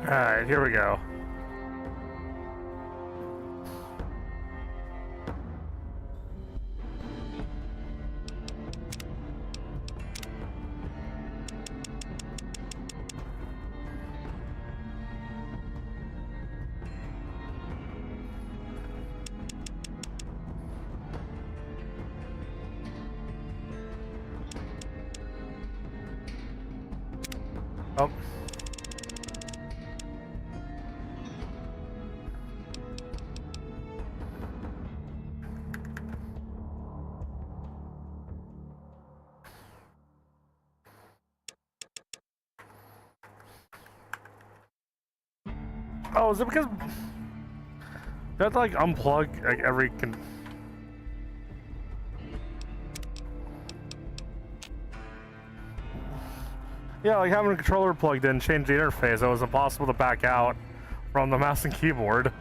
Alright, here we go. Oh. Oh, is it because you have to like unplug like every Yeah, like having a controller plugged in changed the interface. It was impossible to back out from the mouse and keyboard.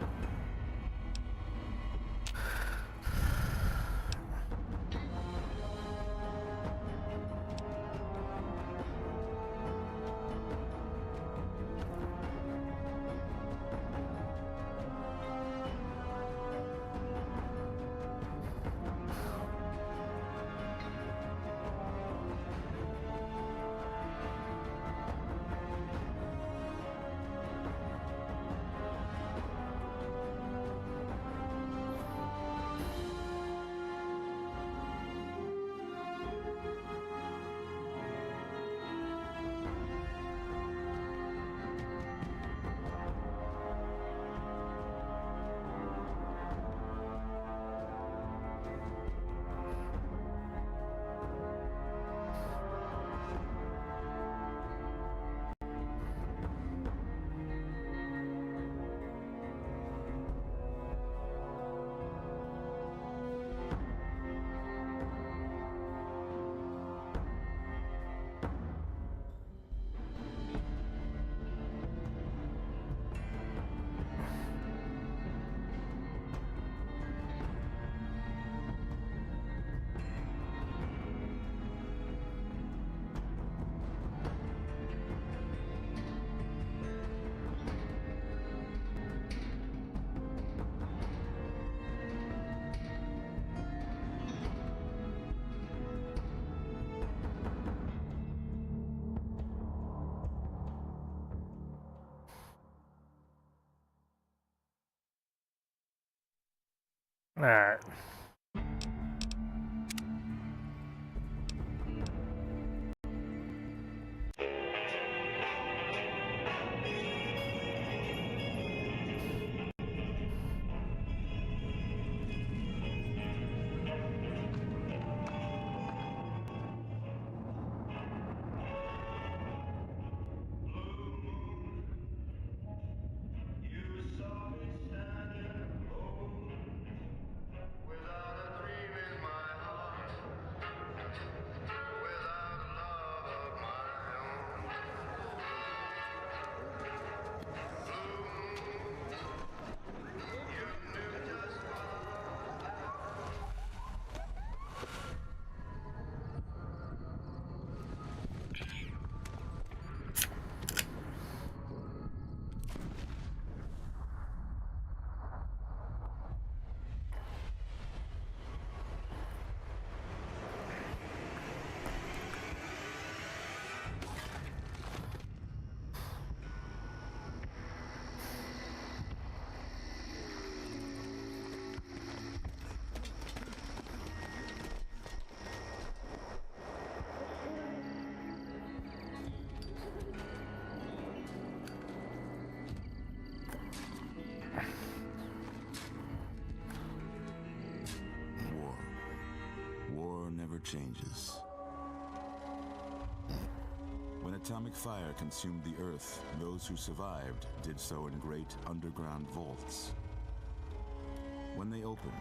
Alright. Changes. When atomic fire consumed the Earth, those who survived did so in great underground vaults. When they opened,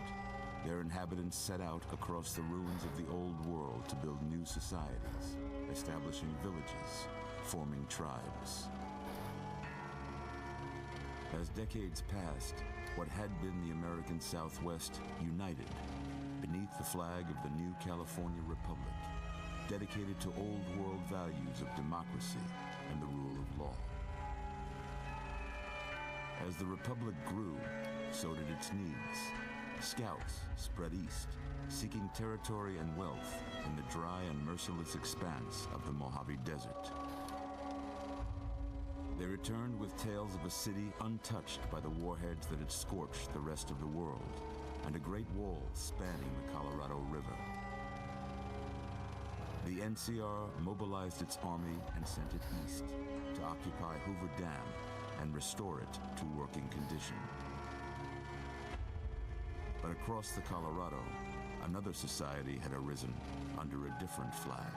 their inhabitants set out across the ruins of the old world to build new societies, establishing villages, forming tribes. As decades passed, what had been the American Southwest united beneath the flag of the new California Republic, dedicated to old world values of democracy and the rule of law. As the Republic grew, so did its needs. Scouts spread east, seeking territory and wealth in the dry and merciless expanse of the Mojave Desert. They returned with tales of a city untouched by the warheads that had scorched the rest of the world, and a great wall spanning the Colorado River. The NCR mobilized its army and sent it east to occupy Hoover Dam and restore it to working condition. But across the Colorado, another society had arisen under a different flag.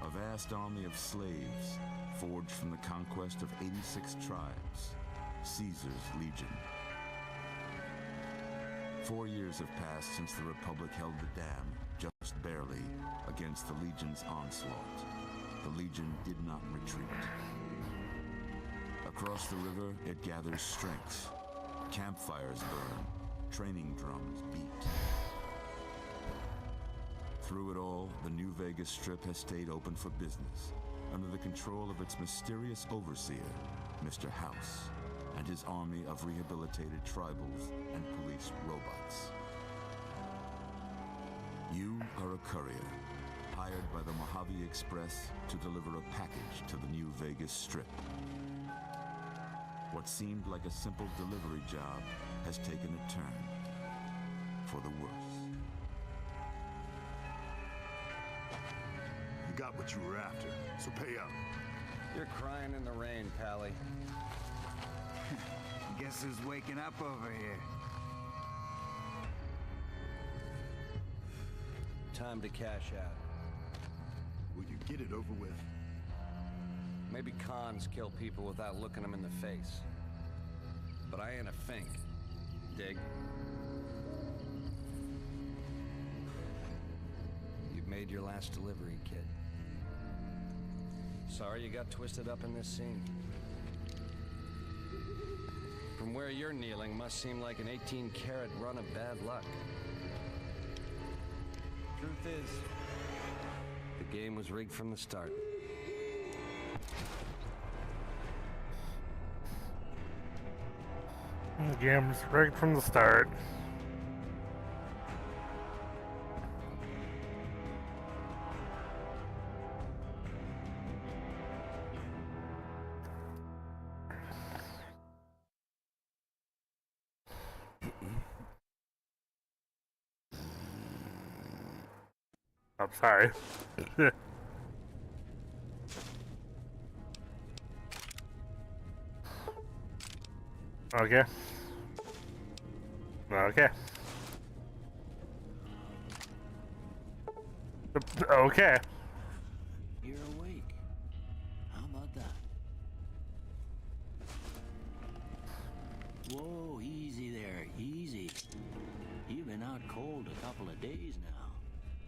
A vast army of slaves forged from the conquest of 86 tribes, Caesar's Legion. 4 years have passed since the Republic held the dam, just barely, against the Legion's onslaught. The Legion did not retreat. Across the river, it gathers strength. Campfires burn, training drums beat. Through it all, the New Vegas Strip has stayed open for business, under the control of its mysterious overseer, Mr. House, and his army of rehabilitated tribals and police robots. You are a courier, hired by the Mojave Express to deliver a package to the New Vegas Strip. What seemed like a simple delivery job has taken a turn for the worse. You got what you were after, so pay up. You're crying in the rain, Pally. Guess who's waking up over here? Time to cash out. Will you get it over with? Maybe cons kill people without looking them in the face. But I ain't a fink. Dig? You've made your last delivery, kid. Sorry you got twisted up in this scene. From where you're kneeling must seem like an 18-carat run of bad luck. Truth is, the game was rigged from the start. The game was rigged from the start. I'm sorry. Okay. Okay. Okay. You're awake. How about that? Whoa, easy there, easy. You've been out cold a couple of days now.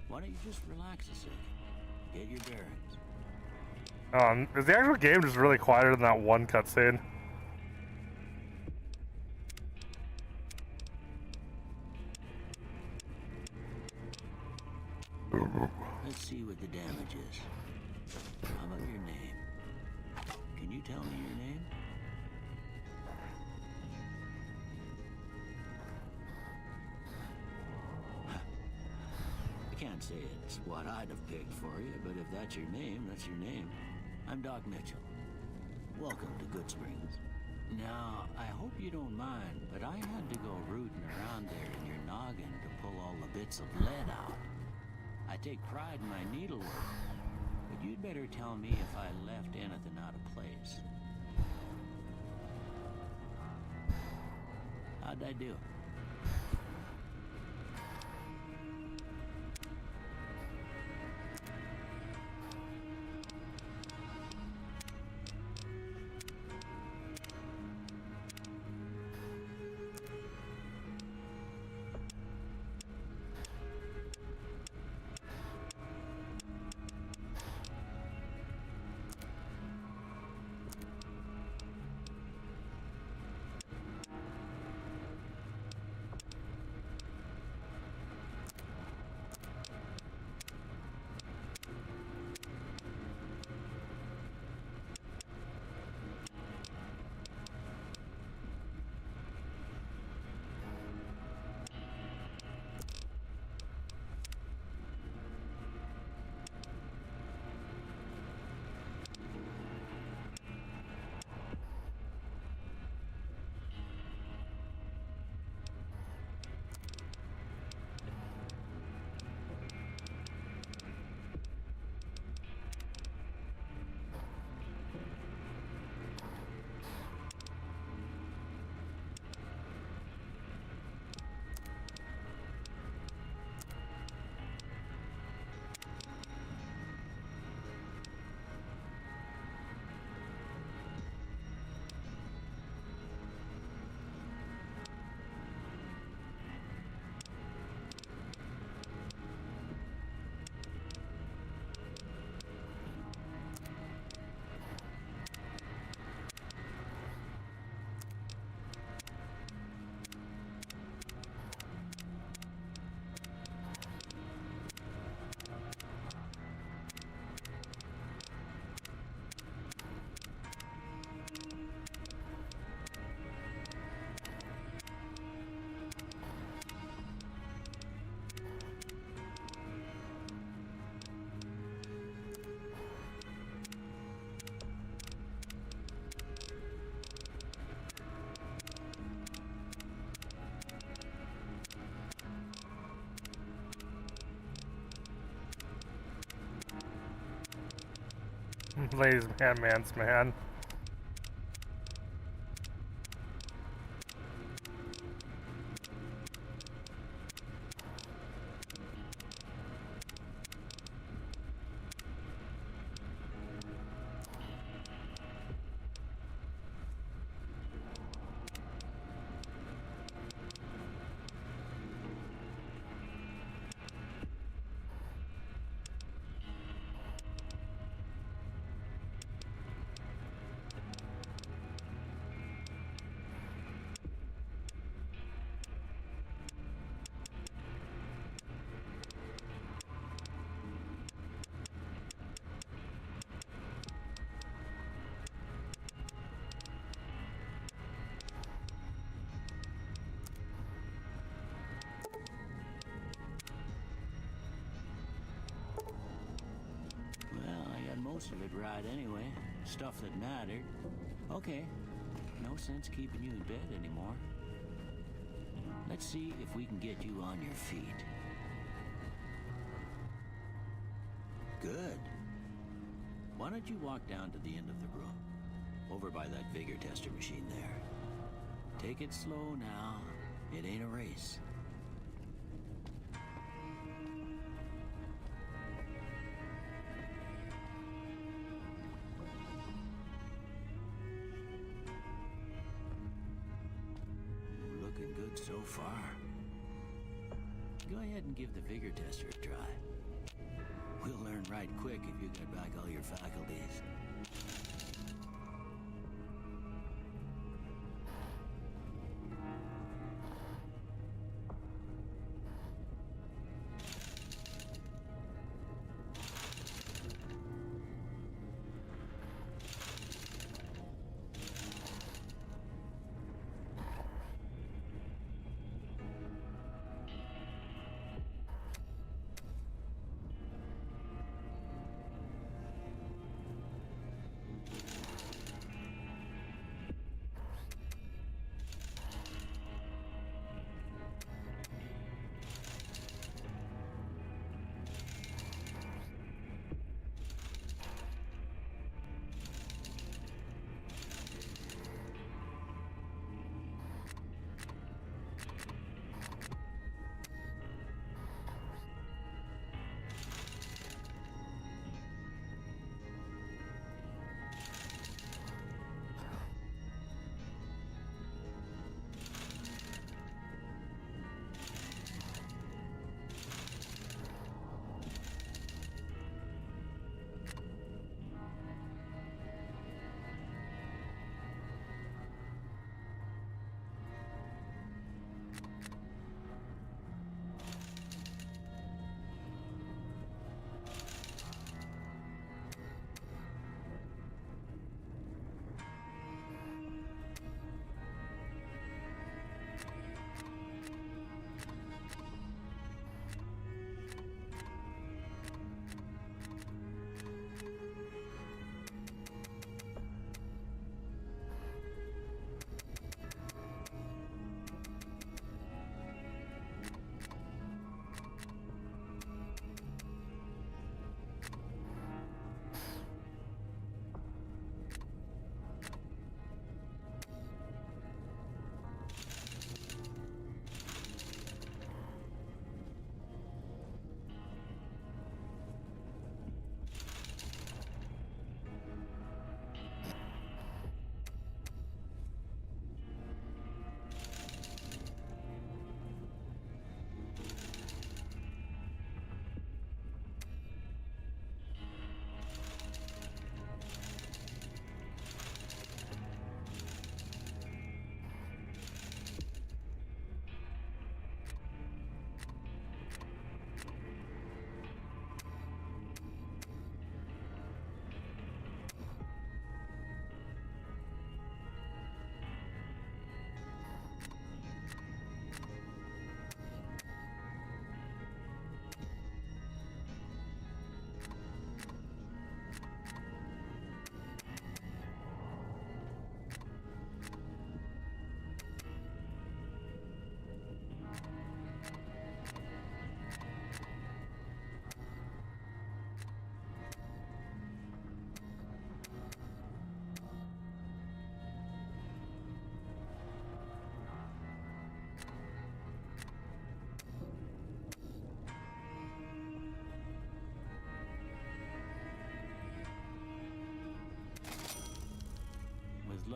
Why don't you just relax a second? Get your bearings. Is the actual game just really quieter than that one cutscene? Let's see what the damage is. How about your name? Can you tell me your name? I can't say it's what I'd have picked for you, but if that's your name, that's your name. I'm Doc Mitchell. Welcome to Good Springs. Now, I hope you don't mind, but I had to go rooting around there in your noggin to pull all the bits of lead out. I take pride in my needlework, but you'd better tell me if I left anything out of place. How'd I do? ladies man, man's man. Most of it right anyway. Stuff that mattered. Okay. No sense keeping you in bed anymore. Let's see if we can get you on your feet. Good. Why don't you walk down to the end of the room? Over by that vigor tester machine there. Take it slow now. It ain't a race. So far. Go ahead and give the vigor tester a try. We'll learn right quick if you get back all your faculties.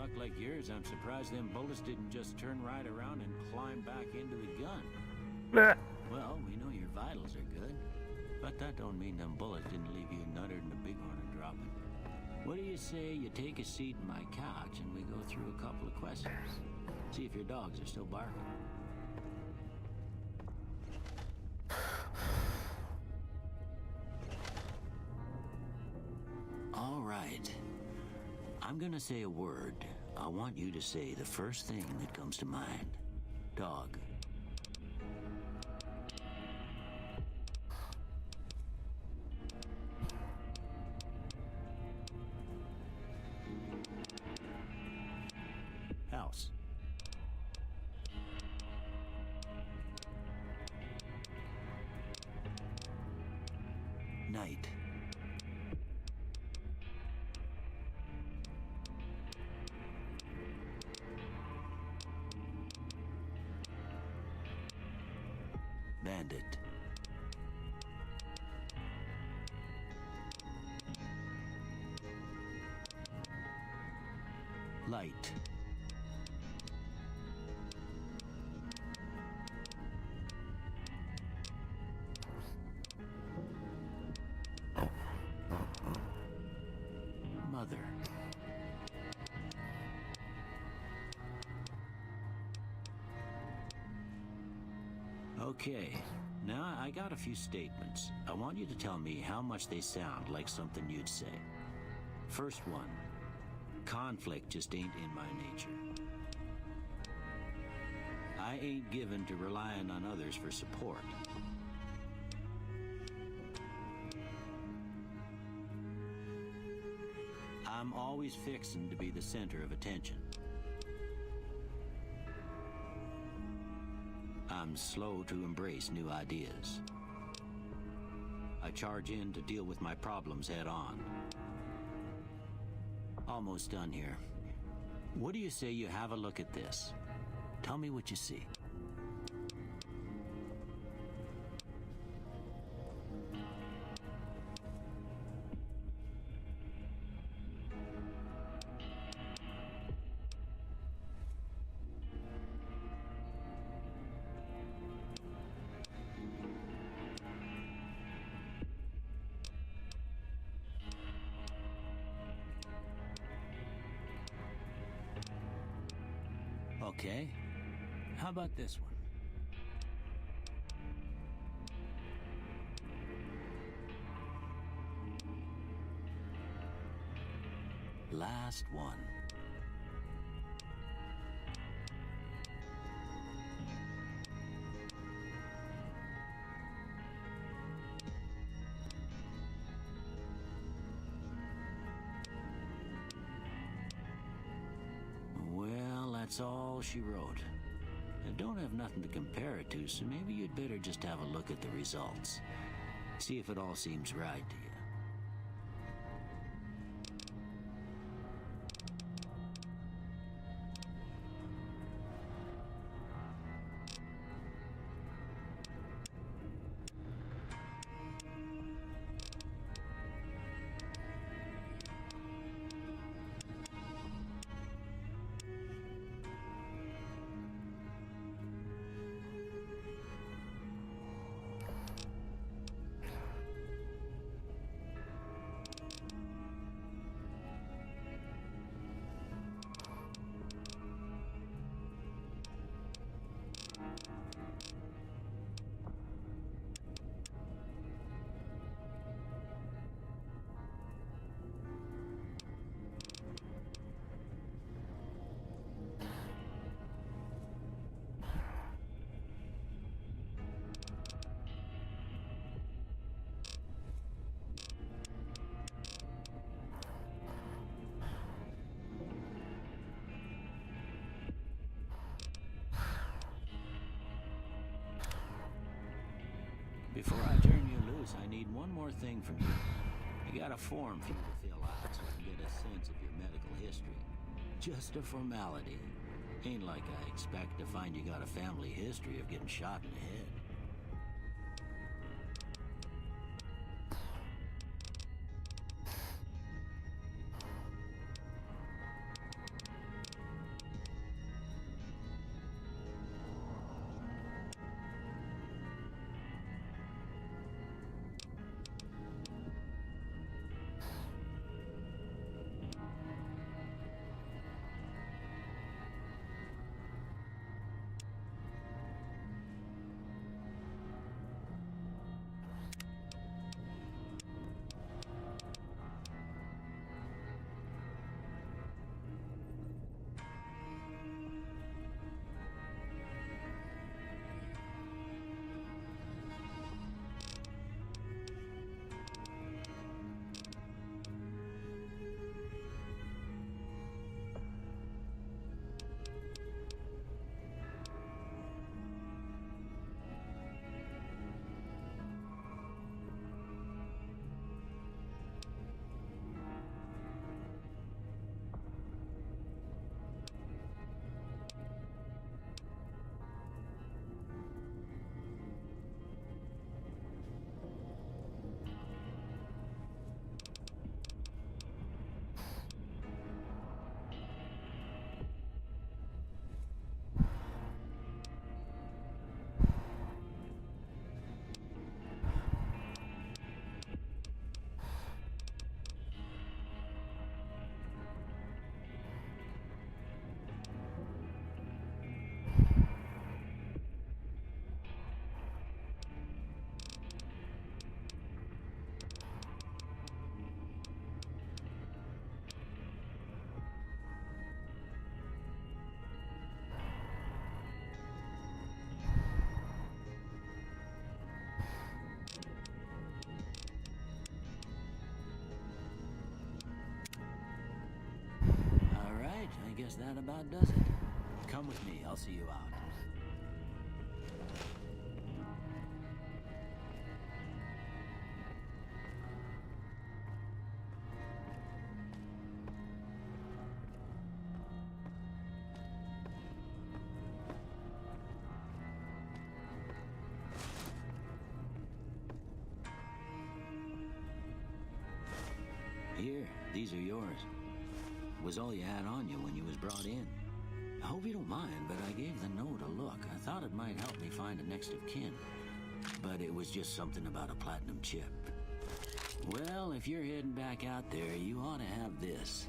luck like yours, I'm surprised them bullets didn't just turn right around and climb back into the gun. Bleh. Well, we know your vitals are good, but that don't mean them bullets didn't leave you nuttered and a bighorn a dropping. What do you say you take a seat in my couch and we go through a couple of questions? See if your dogs are still barking. All right. I'm gonna say a word. I want you to say the first thing that comes to mind. Dog. House. Night. Bandit. Light. Mother. Okay, now I got a few statements. I want you to tell me how much they sound like something you'd say. First one, conflict just ain't in my nature. I ain't given to relying on others for support. I'm always fixin' to be the center of attention. I'm slow to embrace new ideas. I charge in to deal with my problems head on. Almost done here. What do you say you have a look at this? Tell me what you see. Okay. How about this one? Last one. Well, that's all she wrote. I don't have nothing to compare it to, so maybe you'd better just have a look at the results. See if it all seems right to you. Before I turn you loose, I need one more thing from you. I got a form for you to fill out so I can get a sense of your medical history. Just a formality. Ain't like I expect to find you got a family history of getting shot in the head. guess that about does it. Come with me, I'll see you out. Here, these are yours. Was all you had on you when you was brought in. I hope you don't mind, but I gave the note a look. I thought it might help me find a next of kin. But it was just something about a platinum chip. Well, if you're heading back out there, you ought to have this.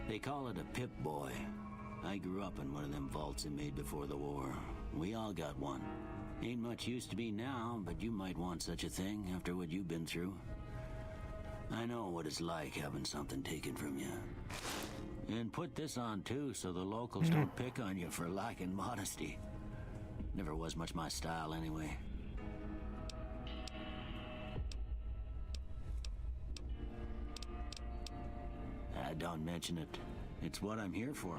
They call it a Pip-Boy. I grew up in one of them vaults they made before the war. We all got one. Ain't much use to me now, but you might want such a thing after what you've been through. I know what it's like having something taken from you. And put this on too, so the locals don't pick on you for lacking modesty. Never was much my style anyway. Don't mention it. It's what I'm here for.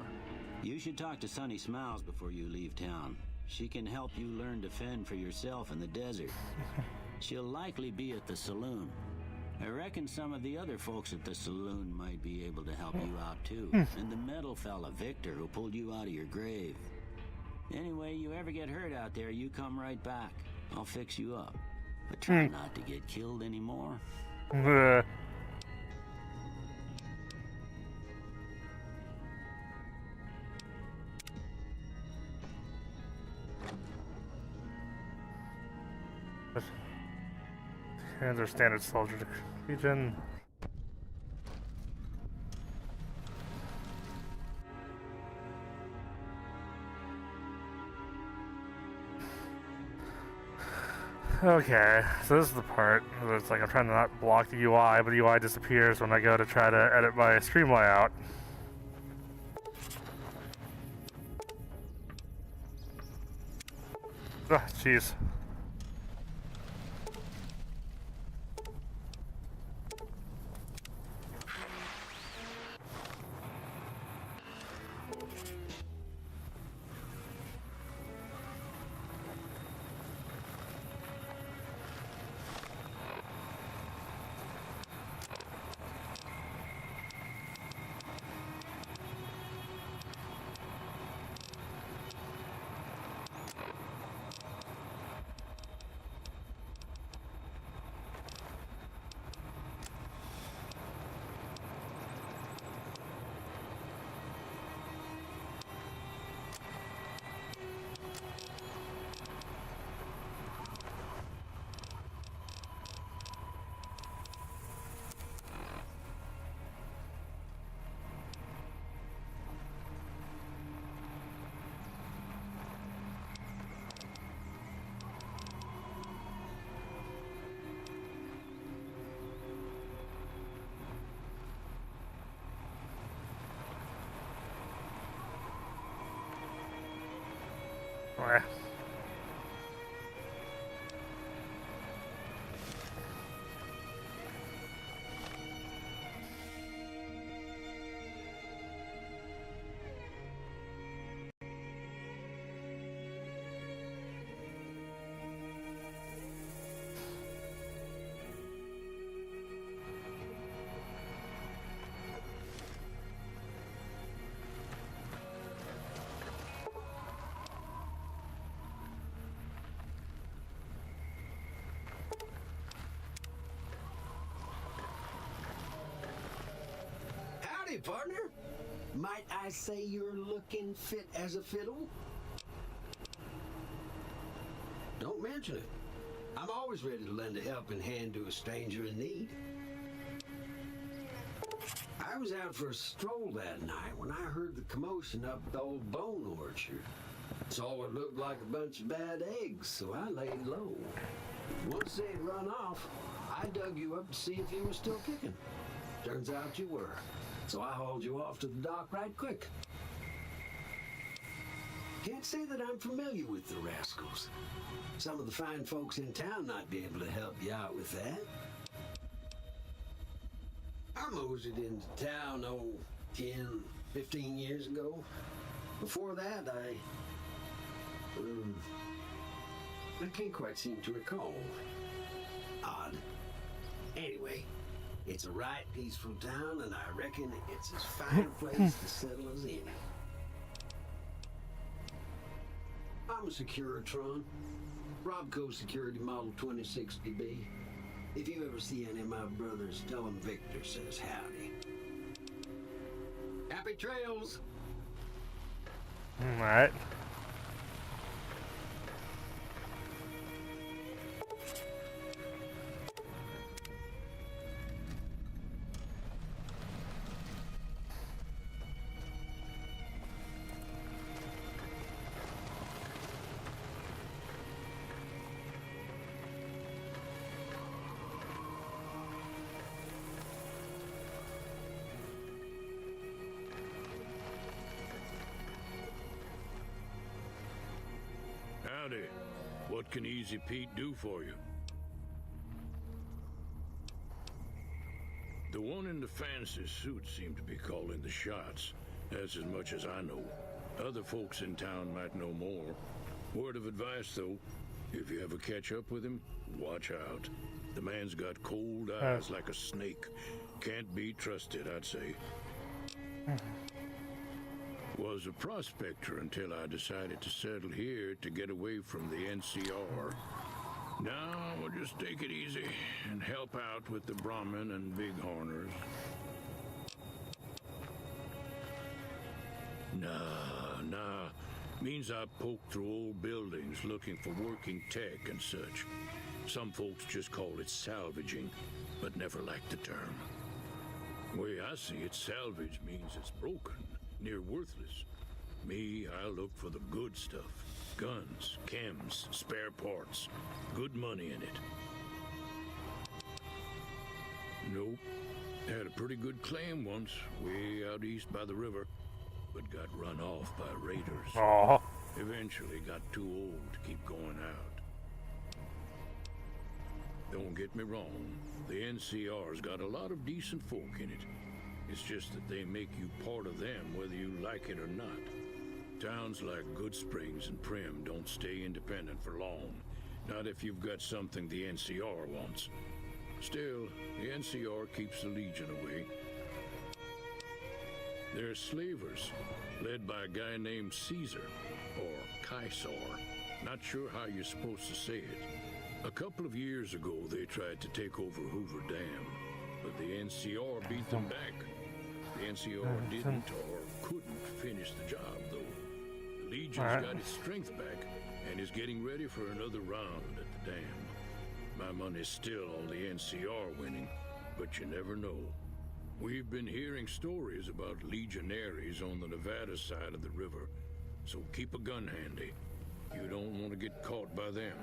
You should talk to Sunny Smiles before you leave town. She can help you learn to fend for yourself in the desert. She'll likely be at the saloon. I reckon some of the other folks at the saloon might be able to help you out too. And the metal fella, Victor, who pulled you out of your grave. Anyway, you ever get hurt out there, you come right back. I'll fix you up. But try not to get killed anymore. Hands are standard soldier region. Okay, so this is the part where it's like I'm trying to not block the UI, but the UI disappears when I go to try to edit my stream layout. Ah, jeez. Alright. Howdy, partner. Might I say you're looking fit as a fiddle? Don't mention it. I'm always ready to lend a helping hand to a stranger in need. I was out for a stroll that night when I heard the commotion up at the old bone orchard. Saw what looked like a bunch of bad eggs, so I laid low. Once they'd run off, I dug you up to see if you were still kicking. Turns out you were, so I hauled you off to the dock right quick. Can't say that I'm familiar with the rascals. Some of the fine folks in town might be able to help you out with that. I moseyed into town, old Ken. 15 years ago. Before that, I can't quite seem to recall. Odd. Anyway, it's a right peaceful town, and I reckon it's as fine a place to settle as any. I'm a Securitron. Robco Security Model 2060B. If you ever see any of my brothers, tell them Victor says howdy. Happy trails! Alright. Howdy. What can Easy Pete do for you? The one in the fancy suit seemed to be calling the shots. That's as much as I know. Other folks in town might know more. Word of advice, though, if you ever catch up with him, watch out. The man's got cold eyes like a snake. Can't be trusted, I'd say. Was a prospector until I decided to settle here to get away from the NCR. Now we'll just take it easy and help out with the Brahmin and Bighorners. Nah. Means I poke through old buildings looking for working tech and such. Some folks just call it salvaging, but never liked the term. Way I see it, salvage means it's broken, near worthless. Me, I look for the good stuff. Guns, chems, spare parts. Good money in it. Nope. Had a pretty good claim once, way out east by the river, but got run off by raiders. Oh. Eventually got too old to keep going out. Don't get me wrong, the NCR's got a lot of decent folk in it. It's just that they make you part of them whether you like it or not. Towns like Good Springs and Prim don't stay independent for long. Not if you've got something the NCR wants. Still, the NCR keeps the Legion away. They're slavers, led by a guy named Caesar, or Caesar. Not sure how you're supposed to say it. A couple of years ago, they tried to take over Hoover Dam, but the NCR beat them back. The NCR didn't or couldn't finish the job, though. The Legion's got its strength back and is getting ready for another round at the dam. My money's still on the NCR winning, but you never know. We've been hearing stories about legionaries on the Nevada side of the river, so keep a gun handy. You don't want to get caught by them.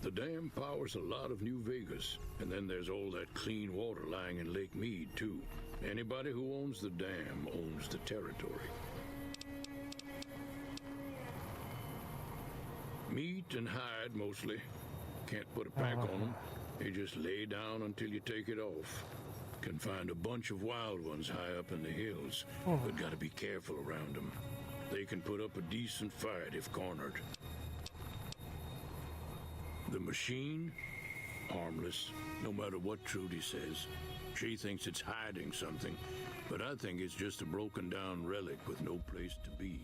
The dam powers a lot of New Vegas, and then there's all that clean water lying in Lake Mead, too. Anybody who owns the dam owns the territory. Meat and hide, mostly. Can't put a pack on them. They just lay down until you take it off. Can find a bunch of wild ones high up in the hills, but gotta be careful around them. They can put up a decent fight if cornered. The machine? Harmless, no matter what Trudy says. She thinks it's hiding something, but I think it's just a broken down relic with no place to be.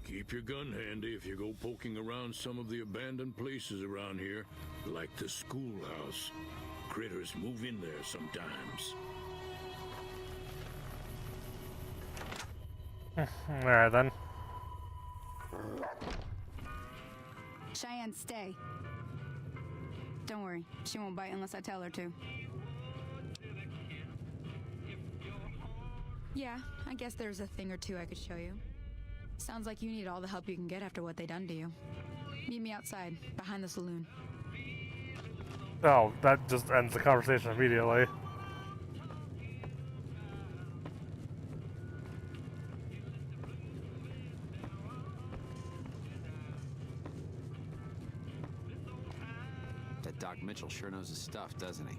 Keep your gun handy if you go poking around some of the abandoned places around here, like the schoolhouse. Critters move in there sometimes. Alright then. Cheyenne, stay. Don't worry, she won't bite unless I tell her to. Yeah, I guess there's a thing or two I could show you. Sounds like you need all the help you can get after what they done to you. Meet me outside, behind the saloon. Oh, that just ends the conversation immediately. That Doc Mitchell sure knows his stuff, doesn't he?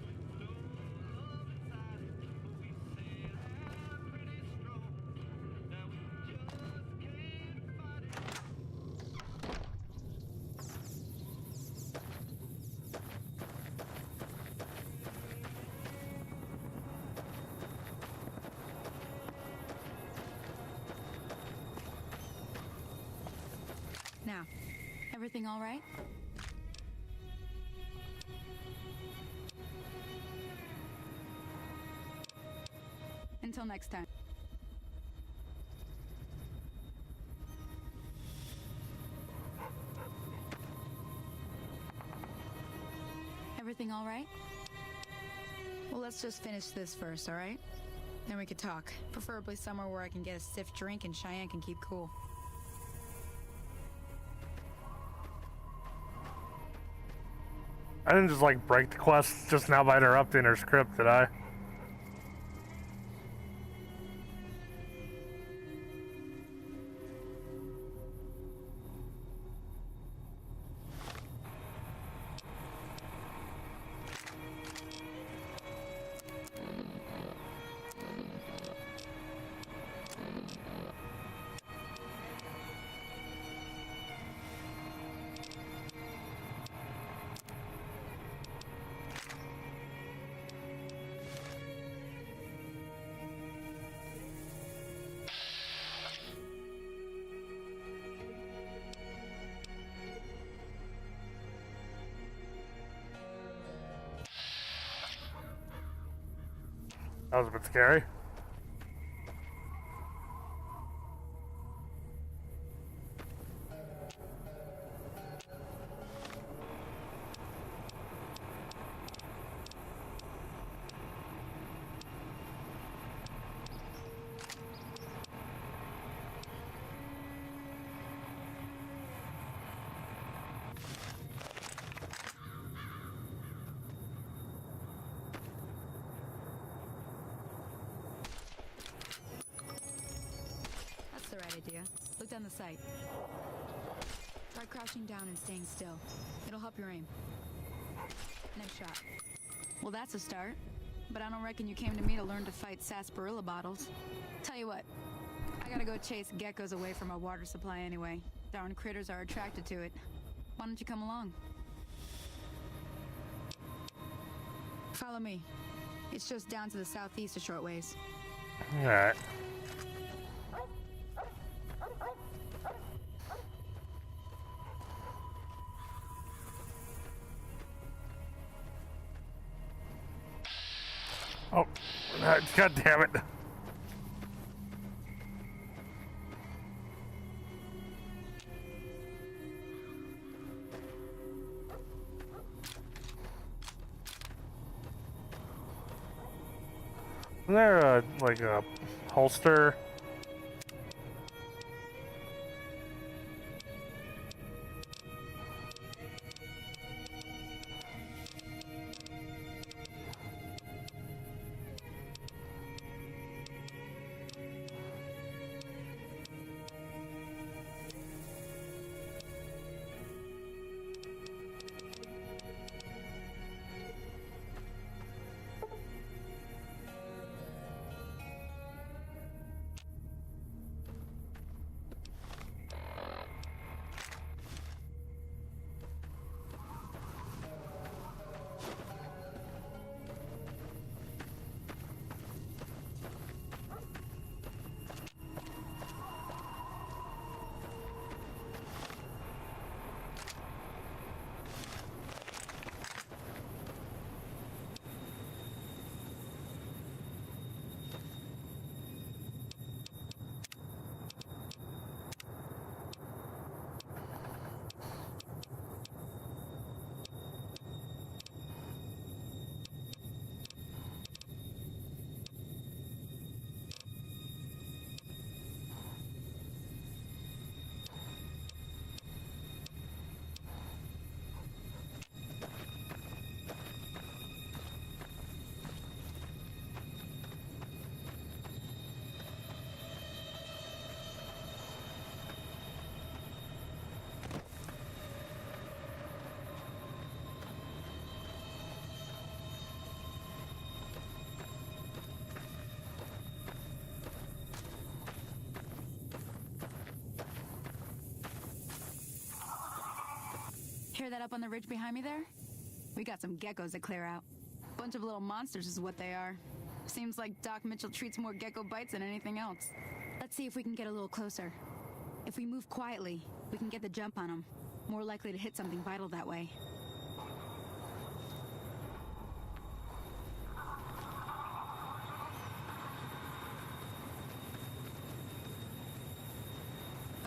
Everything all right? Until next time. Everything all right? Well, let's just finish this first, all right? Then we could talk. Preferably somewhere where I can get a stiff drink and Cheyenne can keep cool. I didn't just like break the quest just now by interrupting her script, did I? That was a bit scary. That's the right idea. Look down the sight. Try crouching down and staying still. It'll help your aim. Next shot. Well, that's a start. But I don't reckon you came to me to learn to fight sarsaparilla bottles. Tell you what, I gotta go chase geckos away from our water supply anyway. Darn critters are attracted to it. Why don't you come along? Follow me. It's just down to the southeast a short ways. Alright. Oh, god damn it. Isn't there like a holster? Hear that up on the ridge behind me there? We got some geckos to clear out. Bunch of little monsters is what they are. Seems like Doc Mitchell treats more gecko bites than anything else. Let's see if we can get a little closer. If we move quietly, we can get the jump on them. More likely to hit something vital that way.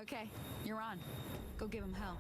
Okay, you're on. Go give him hell.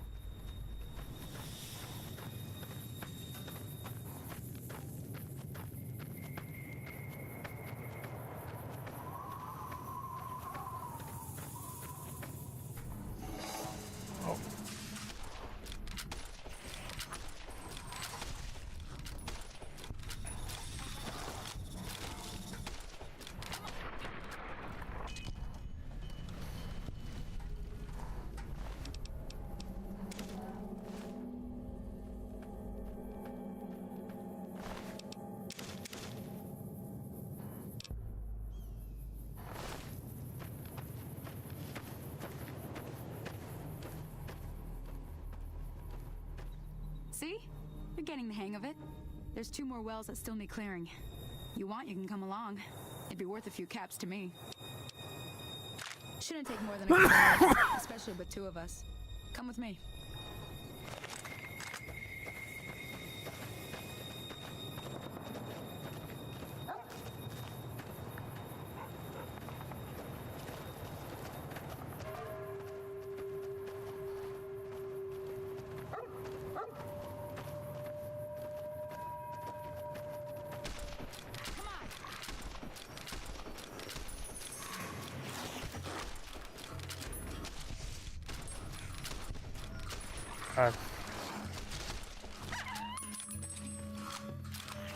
See? You're getting the hang of it. There's 2 more wells that still need clearing. You want, you can come along. It'd be worth a few caps to me. Shouldn't take more than a couple minutes, especially with 2 of us. Come with me.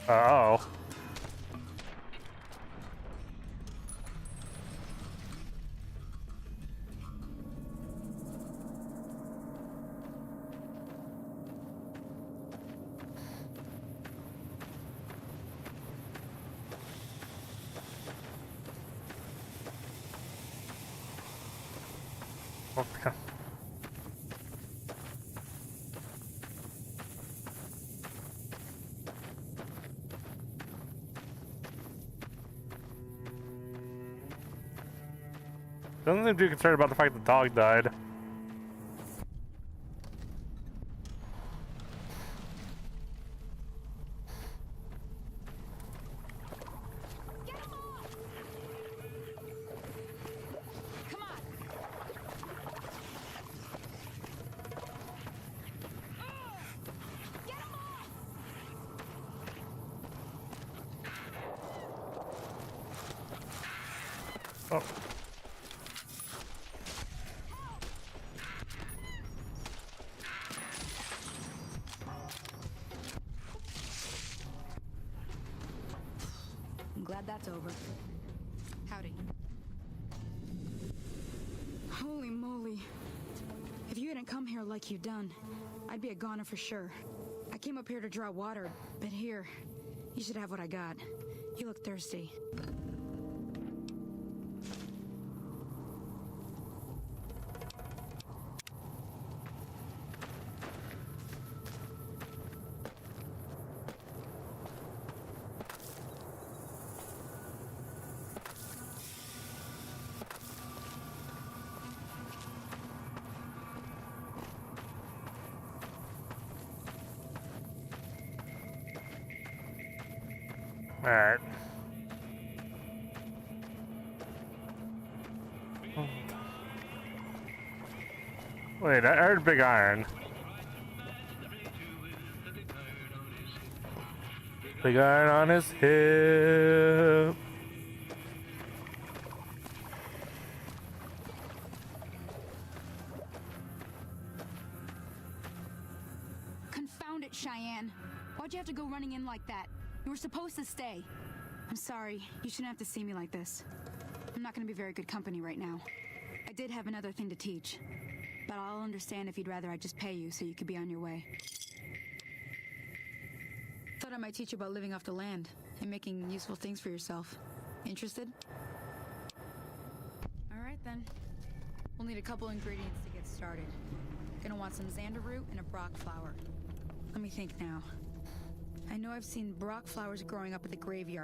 Oh. Okay. Doesn't seem too concerned about the fact the dog died. Oh. I'm glad that's over. Howdy. Holy moly. If you hadn't come here like you've done, I'd be a goner for sure. I came up here to draw water, but here, you should have what I got. You look thirsty. Alright. Wait, I heard big iron. Big iron on his hip. Confound it, Cheyenne. Why'd you have to go running in like that? You were supposed to stay. I'm sorry. You shouldn't have to see me like this. I'm not going to be very good company right now. I did have another thing to teach. But I'll understand if you'd rather I just pay you so you could be on your way. Thought I might teach you about living off the land and making useful things for yourself. Interested? Alright then. We'll need a couple ingredients to get started. Gonna want some xander root and a brock flower. Let me think now. I know I've seen brock flowers growing up at the graveyard.